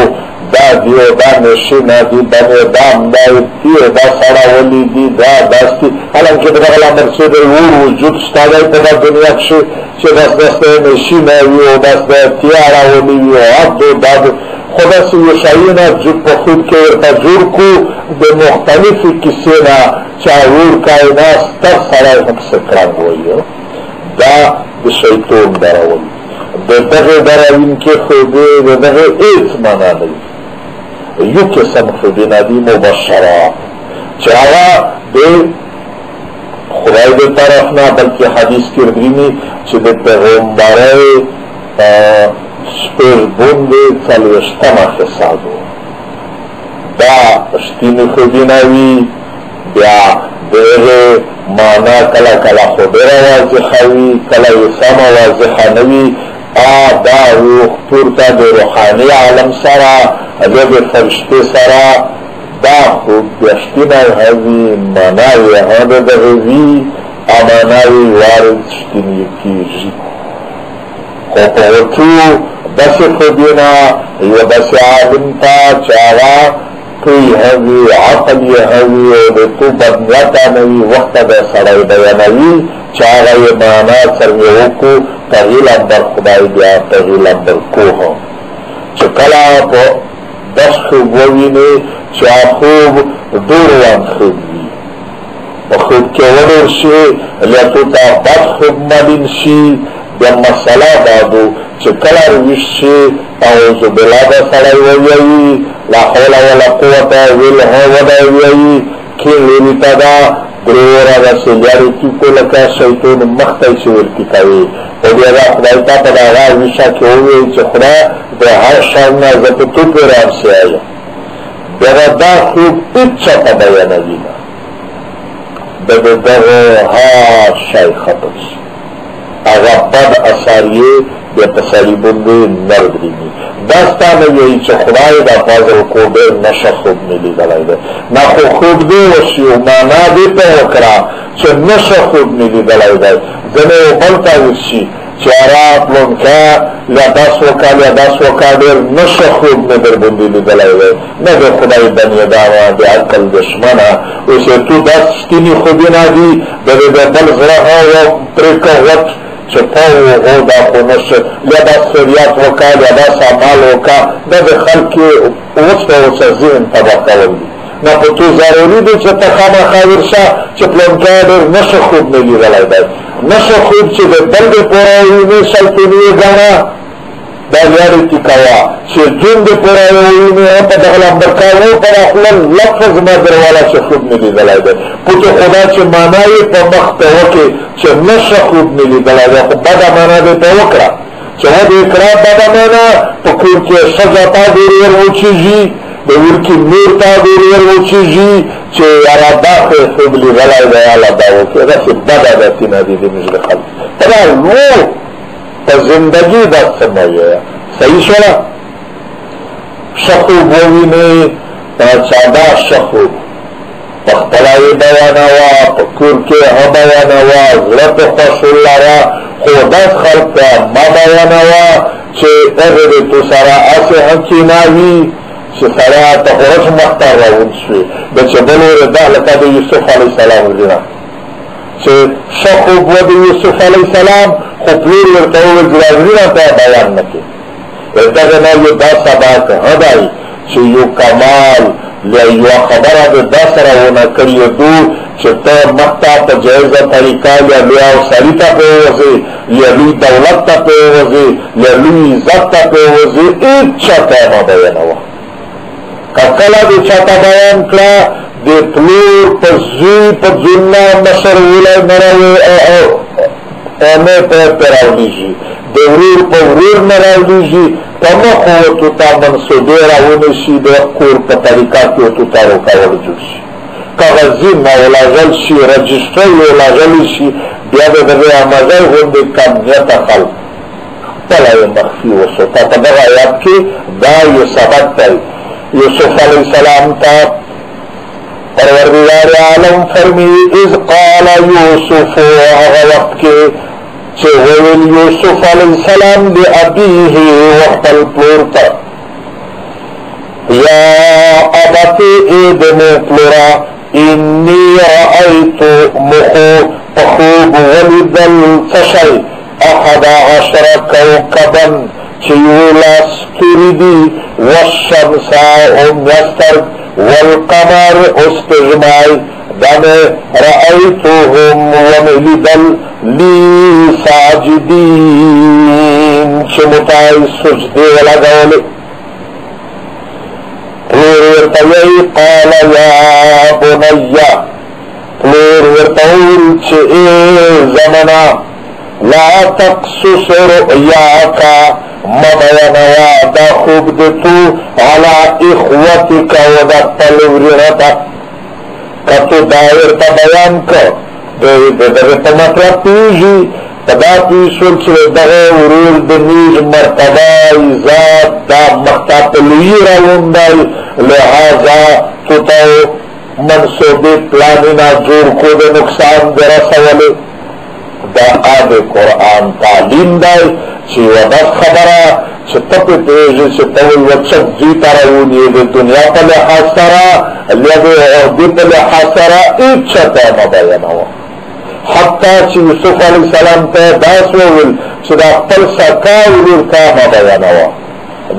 دا دیو دا نشینا دی بنی دام دای دیو دا سارا ولی دی دا داستی حالانکہ بناغلا مرسید اور وجود ستادای پا دا دنیا کشی چه داس داستا نشینا ویو داس دا تیارا ولی ویو عبدو دادو خدا سے یہ شاینا جب پا خود کے ورطا جوڑ کو دے مختلفی کسی نا چاہور کائناس تر سرائی حق سکران ہوئی دا دے شیطون دراول دے دغی دراوین کے خودے دے دغی ایت مانا نہیں یو قسم خودی ندی مبشرہ چاہا دے خدای دے طرفنا بلکہ حدیث کردینی چھ دے پیغمبرے سپیل بوندے چلوشتما خسادو دا اشتینی خودیناوی بیا دیغه مانا کلا کلا خودره واضحوی کلا یسام واضحانوی دا روح پورتا دی روحانی عالم سرا عجب فرشتی سرا دا خود بیشتینای هوی ماناوی هنده دغوی اماناوی وارد اشتینی کیجی خوپوتو بس خودینا یا بس عالم تا چاوا توی هوی عقلی هوی تو بدنیتا نوی وقت دا سرائی بیانوی چاوا مانا سرمیوکو تغیل اندر خدای بیا تغیل اندر کوها چکلا پا بس خوب ووینه چا خوب دوروان خوب وی و خوب که ونور شی لیتو تا بد خوب ملین شی بیا مسئلہ دادو چکلا رویش شی اعوذ باللہ دا سرائی ویوی لا حول ولا قوة ولا ودا وی کین لیتا دا گرورا دا سلیاری کی کو لکا شیطون مختی چه ورکی کوي او بیا دا خدای تا پا دا آغا ویشا که ہوئی چه خدا دا هر شامنا زبطو پر آم سی آیا بیا دا خوب اچھا پا بیانوینا دا دا هر شای خطر آغا بد اثاریه بیا تسالی بنده نردرینی داستانه یهی چه خدای دا فاضل کو بیر نشه خوب ملی دلائی ده نخو خوب ده وشی و مانا ده پا وکرا چه نشه خوب ملی دلائی ده زنه و بلتا وشی چه عراق لنکا لیاداس وکا دیر نشه خوب ندر بندی لی دلائی ده نده خدای بنی داما ده عقل دشمنا ویسه تو داستینی خوبی نادی ده بل زرها و پریکا وقت چه پاو او دا خونشه یا دا سریات وکا یا دا سامال وکا دا دا خلقی وسط وسط ذهن طبقه ولی نا پا تو ضروری دی چه تخاما خاورشا چه پلانکا در نشه خوب نگی غلای دای نشه خوب چه دا بلد پوراوینی شلطنی گانا دا یاری تکاوا چه جون دی پوراوینی پا دغلام برکاو پر اخلال لفظ ما دروالا چه خوب نگی غلای دای پوچو خدا چه مانای پا مخت وکی چه نشه خوب نگی غلای دای خب بدا مانا دی پا وکرا چه ود اقرار بدا مانا پا کور که سزا تا دوریر وچیجی دور کی نور تا دوریر وچیجی چه ارادا خوب لی غلای دای آلا داو که رسی بدا داتی ندی دی مجل خلق پدا رو پا زندگی دست سمایه صحیح شولا شخوب ووینه چادا شخوب پختلائی بیانوا پکور کے ہا بیانوا ضرط خوش اللہ را خودت خلق ما بیانوا چه اغیر تو سارا آسے ہنچی ناوی چه سارا تخورش مختار راون شوی بچه بلور دا لکا دا یوسف علیہ السلام دینا چه شخوب و دا یوسف علیہ السلام خبلور ورطاو جرازرینا تا بیان نکی ارتاقنا یو دا سباک ہدائی چه یو کمال لیو خبره ده دسره ونه کریو دو چه تا مختا پا جایزه طریقه یا لیاو سری تا پیوزی یا لوی دولت تا پیوزی یا لوی عزت تا پیوزی ایچا تیما بیانوا ککلا دی چاہتا بیان کلا دی پلور پا زوی پا زننا مصر ولی مروی امی پیراولیجی دی ورور پا ورور مراولیجی پمخو تا منصوبه راونشی د کور په طریقه کې تو تا روکاول جوړشي کاغذي مولاغل شي رجسټر مولاغل شي بیا د دغه امازه غوډه کمیت خلق طلای مخفي وسو تا په دغه آیات کې دا یو سبب دی یوسف علیہ السلام تا پروردگار عالم فرمی اذ قال یوسف هغه وخت کې چې ویل یوسف علیہ السلام لأبیه وخپل پلور ته یا ابتی ابن پلورا انی رأیت پخوب ولیدل تشی 11 کوكبا چیولا ستردی والشمسا امیستر والقمر استجماعی دم رأيتهم وملدل لي ساجدين چمتائی سجدے لگولے پلور ورطوئی قال یا بنیا پلور ورطول چه اے زمنا لا تقصص رؤیاکا مبینوا دا خوب دتو على اخوتک ودا پلورنتا کتو دائر تا بیان کر دغه په مطلب پیږي دا پیښول چې دغه ورور د نیز مرتبه ذات دا مختاط لوی راوندل لہذا تو منصوبه پلانینا جوړ کو د نقصان درسوله دا آد قرآن تعلیم دی چې ودس خبره چې تپې پیږي چې توی وچک زیتا راونی د دنیا په لحاظ سره لږه عہدې په لحاظ سره اچته مبینه حتی چې یوسف علیہ السلام ته داس وویل چې دا خپل سکا ورور کا مبینه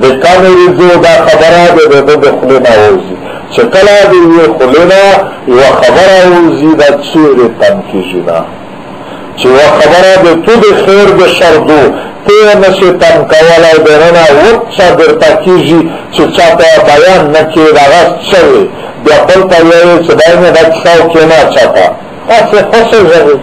د کانې ویزو دا خبره د خولې نه ووځي چې کله د خولې نه یوه خبره ووځي دا چیرې تم کېږي نه چې یوه خبره د تو د خیر د شردو ته نشي تم کولی دننه وچه درته کېږي چې چاته بیان نه کړي دغه شوی بیا بل ته وایي چې دی مې دا کیسه وکړې نه چاته هسې خوښې ژغي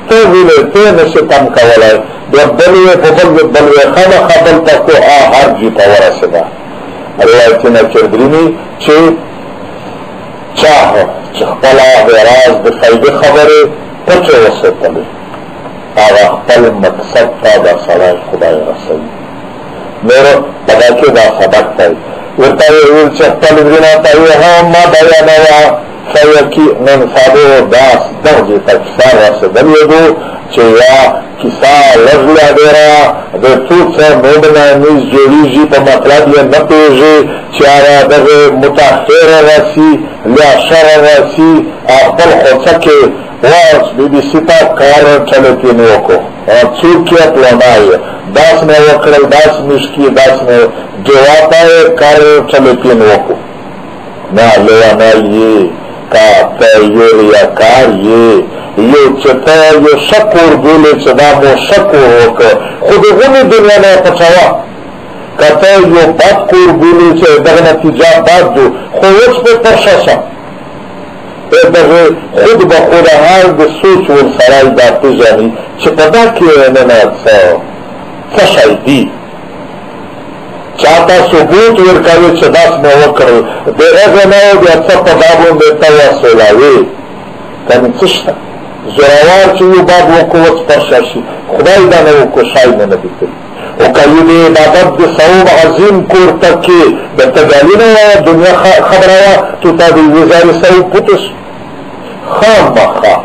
ته ویلې ته نشي تم کولی بیا بل یې په بل یې خامخا بل ته کو هرجي ته ورسېده روایتونه چردریني چې چاه چې خپله د راز د فایدې خبرې پټې وساتلې هغه خپل مقصد ته دا سړی خدای رسوي نور په دا کې دا سبق دی ورته یې ویل چې خپل ورونه ته یې هم ما بیانوه فیکی من فادو داس درجې ته کیسه رسېدلې دو چې یا کیسه لږ ډېره د څو څه موډنه نیز جوړېږي په مطلب یې نه پوهېږي چې هغه دغه متاخره راسي یا شره راسي خپل خوڅه کې واس بی بی سی تا کار چلتین وکو څوک یې پلانای داس نه وکړل داس مشکی داس نه جواتا کار چلتین وکو نه لوانای کا تیور یا کار یو چتا یو شکر بوله چې دا مو شکر وکړه خو دغه دنیا نه پچاوه کته یو بد کور بوله چې دغه نتیجه بد دو خو اوس په پرشاسه دغه خود به خود حال د سوچ ور سره دا پیژني چې په دا کې نه څه شی دی چاته ثبوت ورکوي چې داس مې وکړل د هغه نه بیا څه په دا باندې توسلوي کنه څه شته زوروار چې یو باب وکوت پرشا شي خدای دا نه وکړي شای نه دی او کله دې عبادت د ثواب عظیم کور تکي د تدالینه دنیا خبره تو تا د وزارت ثواب پوتش خامخا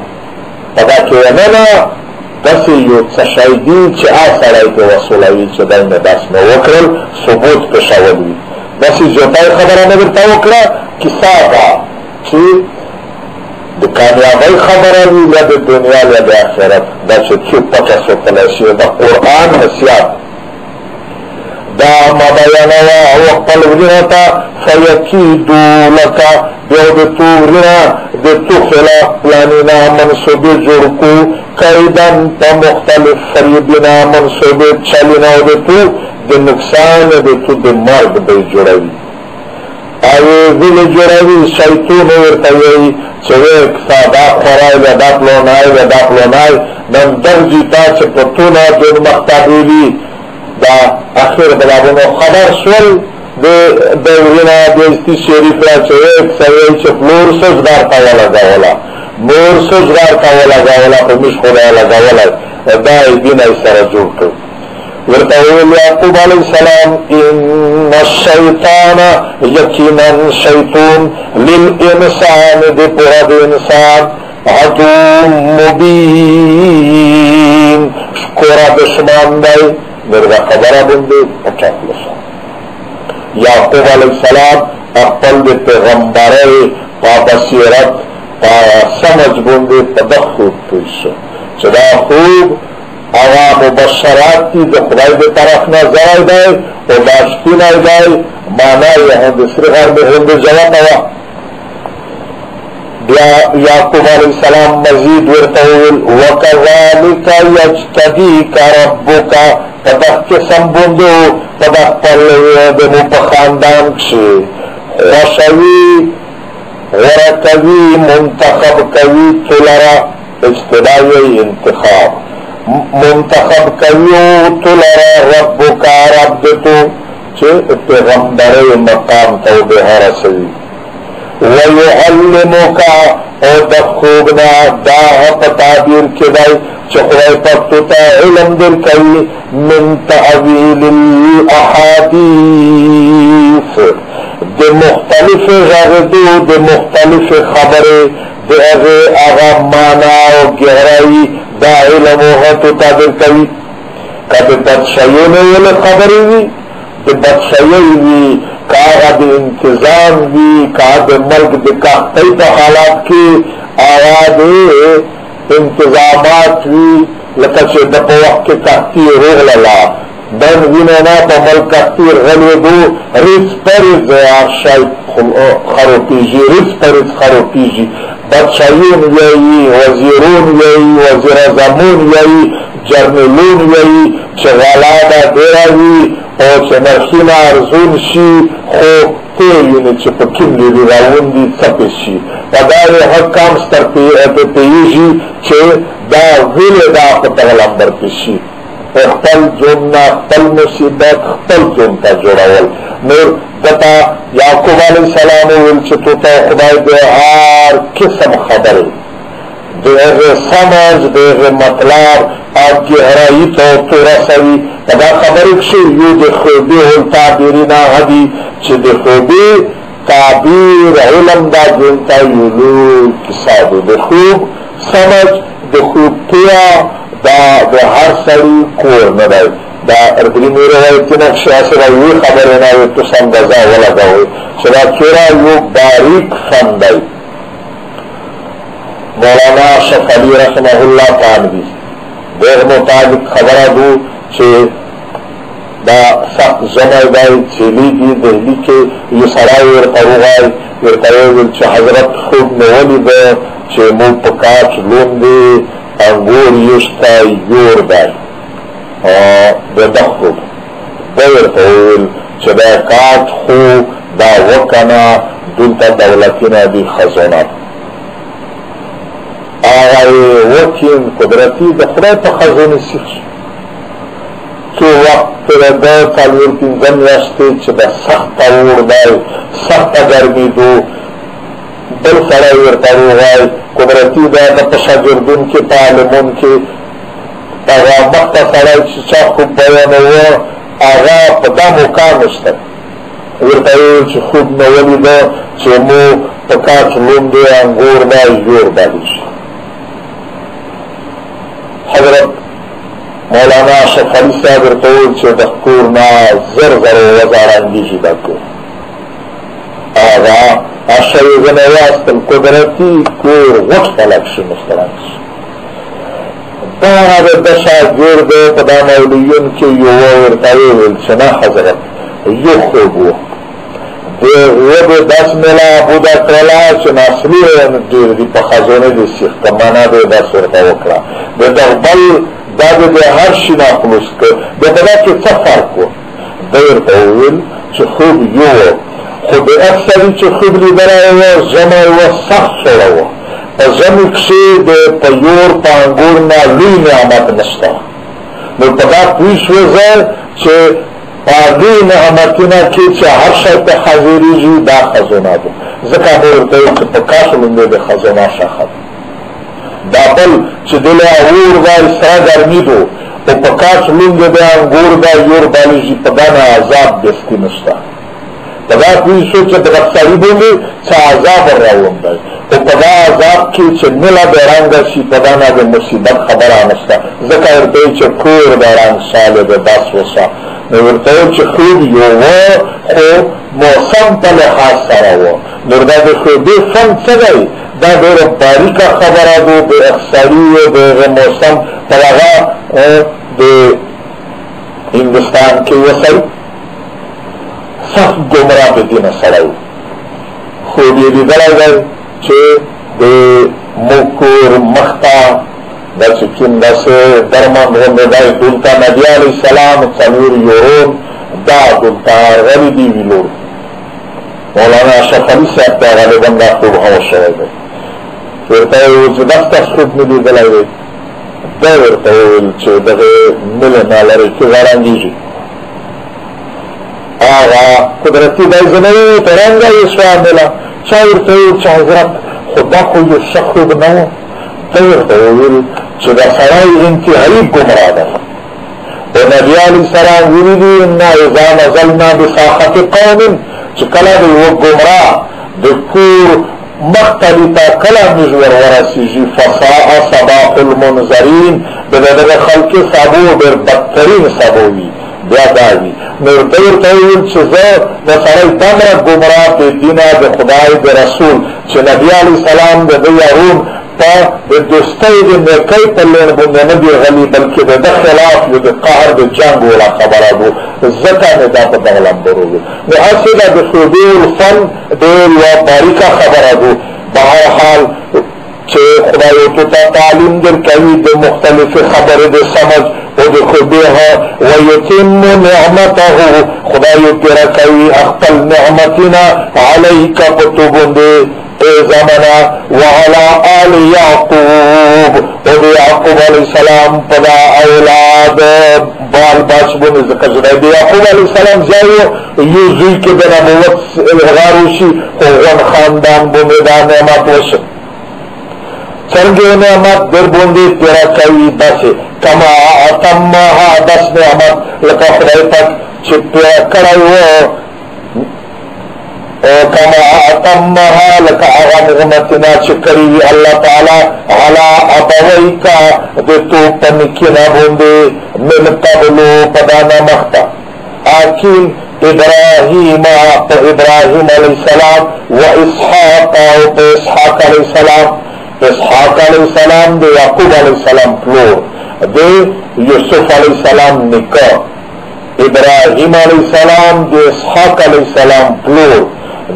پدا کې نه داسې یو څه شی دی چې سړی ته وصولوي چې دی مې داس مې وکړل ثبوت پېښول وي داسې جوتای خبره مې درته وکړه کیسه ده چې د کامیابۍ خبره وي یا د دنیا یا د آخرت دا چې څوک پټه ساتلی شي د قرآن نصیحت دا ما بیانوه او خپل ورونه ته فیکیدو لکه بیا د تو ورونه د تو خلاف پلانینا منصوبې جوړ کو قیدن په مختلف فریبینا منصوبې چلینا او د تو د نقصان د تو د مرګ دی جوړوي او ویلې جوړوي شیطان ورته وایي چې دا خورای یا دا پلونای یا دا پلونای نن درځي تا چې په تونه د مختابولي دا اخر بلابونو خبر شول د ورونه د استی شریف را چې سوي چې فلور سوزګار تا ولګوله نور سوزګار تا ولګوله په مش خدای لګوله دا دین یې سره جوړ کړ ورته ویل یعقوب علیه السلام ان الشیطان یقینا شیطان للانسان د پوره د انسان عدو مبین شکورا دشمن دی مرد خبره بنده پچاک لسا یعقوب علیہ السلام اقبل دی پیغمبره پا بصیرت پا سمجھ بنده پا دخوب پیشو چدا خوب اغا مبشرات تی دی خدای دی طرف نظر دی و داشتین دی معنی هند سرغر دی هند جواب نوا یعقوب علیہ السلام مزید ورطول وَكَذَلِكَ يَجْتَدِيكَ رَبُّكَ پدخ قسم بندو پدخ پلدمو پخاندان کشی خوشوی غرقوی منتخب کوی تلرا اجتدائی انتخاب منتخب کوی تلرا ربک رب دتو چه پیغمبر مقام تو بها رسوی وَيُعَلِّمُكَ او دخوبنا داہ پتابیر کدائی چخوائی پکتتا علم در کئی من تعویل الاحادیث دے مختلف غردو دے مختلف خبرے دے اغا مانا و گہرائی دا علم و حتتا در کئی کب بدشیونے والا خبری وی دے بدشیوی وی کاغا دے انتظام وی کاغا دے ملک دے کاغتی پا حالات کی آغا دے انتظامات وی لکه چې د په وخت کې کاغتی روغ للا دن ویننا پا ملک کاغتی غلی دو ریز پریز آرشای خروپیجی ریز پریز خروپیجی بدشایون یایی وزیرون یایی وزیر زمون یایی جرنلون یایی چه غلادا دیراوی او چه نرخینا ارزون شی خوب تیوینی چه پکیم لیدی راون دی سپش شی و داری حکام ستر پیجی چه دا ویل دا پتغلمبر پیشی اختل جننا اختل مصیبت اختل جنتا جوڑاول نور دتا یعقوب علیہ السلام ویل چه تو تا خدای دے هار قسم خبر دیغه سمج دیغه مطلب آب گہرائی تو رسوی دا خبری کشی یو دی خوبی ہل تعبیرین آہدی چه دی خوبی تعبیر علم دا جنتا یولو کسادو دی خوب سمج دی خوب تیا دا هر سری کور ندائی دا اردلمی روایتی نقشی اصر ایوی خبریناوی تو سندزا ولگاوی چلا چورا یو باریک فندائی مولانا اشرف علی رحمہ اللہ تعالی دیر مطابق خبرہ دو چه دا سخت زمائی دائی چیلی دی دہلی کے یہ سرائی ورطاوغائی ورطاوغل چه حضرت خود نولی دا چه مو پکاچ لون دی انگور یشتا یور دائی دا دخوب دا ورطاوغل چه دا کاچ خو دا وکنا دلتا دولتینا دی خزونات آغای وکین قدرتی د خدای په خزانه سیخ څو وخت د څلور پنځه میاشتې چې د سخت اور دی سخت ګرمي دو بل سره ورته وایي قدرتی دا د شاګردون کې تعلیمون کې هغه وخت سره چې چا خو بیان و هغه په دا مقام شته ورته چې خوب نو ولید چې مو په کاټ لوندې انګور دا جوړ باندې حضرت مولانا اشرف علی صاحب ورطول چه دخکورنا زر وزارندی جیدا کو آغا اشریزن واستل قدرتی کور غٹ خلق شو مسترانش دانا دا دشا جور دے پدا مولیون کے یو ورطاویل چنا حضرت یو خوبو دے غیب دس ملا بودا کلا چنا اصلی دیر دی پا خزونه دی سیخ کمانا دے دس ورطا وکلا دے دغبل دا دے هر شی ناخلوص کر دے بدا که سفر کو دیر تاویل چه خوب یو خود اکثری چه خوب لی برای زمای و سخت شروع زمی کسی دے پیور پانگورنا لی نعمت نشتا نو پدا پیش وزر چه پاگی نعمتنا کی چه هر شای پا حضوری جی دا خزونا دو زکا بورتای چه پکاش لنده دے خزونا شاخد دا بل چه دل اغور دا اسرا گرمی دو و پکاش لنده دے انگور دا یور بالی جی پدانا عذاب دستی نشتا پدا پیشو چه بغفصاری بونده چه عذاب راون دای پدا عذاب کی چه ملا بیرانگا شی پدانا ده مصیبت خبر آنستا ذکر ارتوی چه کور بیرانگ ساله ده داس وسا نورتوی چه خود یو خو موسم پا لحاظ سراو نورده ده خودی فن چگئی دا دیر باریکا خبره دو ده اخساریو ده موسم پلغا ده هندوستان کی وسای سخت گمراه بدین سراو خودی دیدرائی گئی چه ده مکور مختا دا چکیم دا سه درمان غنده دای دولتا نبی علیہ السلام چنور یورون دا دولتا غریبی ویلور مولانا اشرف علی صاحب دا غالبا دا خوب حوش شوی دی ورطاویل چه دفتر خود ملی دلائی دا ورطاویل چه دغه ملنا لره که غرانگیجی آغا قدرتی دای زنوی ترانگا یسوا ملا چا ورطاویل چه حضرت خدا خو یو شخوب نو دا ورطاویل چه دا سرائی انتحایی گمراه ده و نبی علیہ السلام ویلی انا اذا نزلنا بساخت قوم چه کلا ده و گمراه ده کور مختلطا کلا مجور ورسیجی فساء صباح المنظرین ده خلق سابو بر بدترین سابوی بیا داوی نور دور تاویل چه زه ده سرائی تمرا گمراه ده دینا ده خدای ده رسول چه نبی علیہ السلام ده یارون تا دوستی ده نیکی پلین بنده ندی غلی بلکه ده خلاف یو ده قهر ده جنگ ولا خبره دو زکا ندا پا دغلم بروگی نو اسی ده ده خودی الفن ده یا باریکا خبره دو بهر حال چه خدایو تو تا تعلیم در کوي د مختلف خبره د سمج او د خدایها ويتم نعمته خدایو تیرا کوي خپل نعمتنا عليك پتوبنده ای زمنا وعلى آل يعقوب او د يعقوب علیہ السلام پدا اولاد بال باش بونه ذکر شده د يعقوب علیہ السلام جایو یو زوی کې د نبوت الغاروشي او غن خاندان بونه دا نعمت وشه چرگے نعمت در بوندی تیرا کوي داسې کما اتمها دس نعمت لکه خدای پاک چې تیرا کړی و کما اتمها لکه هغه نعمتنا چې کړی وي الله تعالی علی ابویکا د تو پنکینا بوندې من قبلو پدانا مختا آکین ابراہیم علیہ السلام و اسحاق و اسحاق علیہ السلام اسحاق علیہ السلام دے یعقوب علیہ السلام پلور دے یوسف علیہ السلام نکاح ابراہیم علیہ السلام دے اسحاق علیہ السلام پلور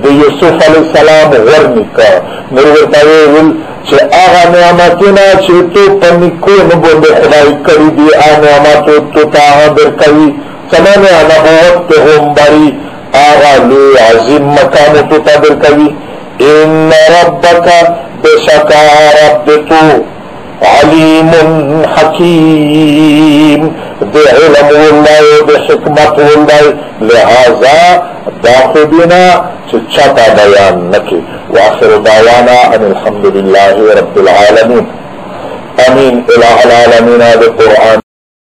دے یوسف علیہ السلام غر نکاح نروتاویل چه آغا نعمتنا چه تو پنکو نبونده خدای کری دی آغا نعمتو تو تاها در کوي سمانے نبوت تو هم بری آغا لی عظیم مکانو تو تا در کوي ان ربک بشکا رب تو علیم حکیم دے علم اللہ دے حکمت اللہ لہذا داخدنا چچتا بیان نکی وآخر دعوانا ان الحمدللہ رب العالمین امین الہ العالمین دے قرآن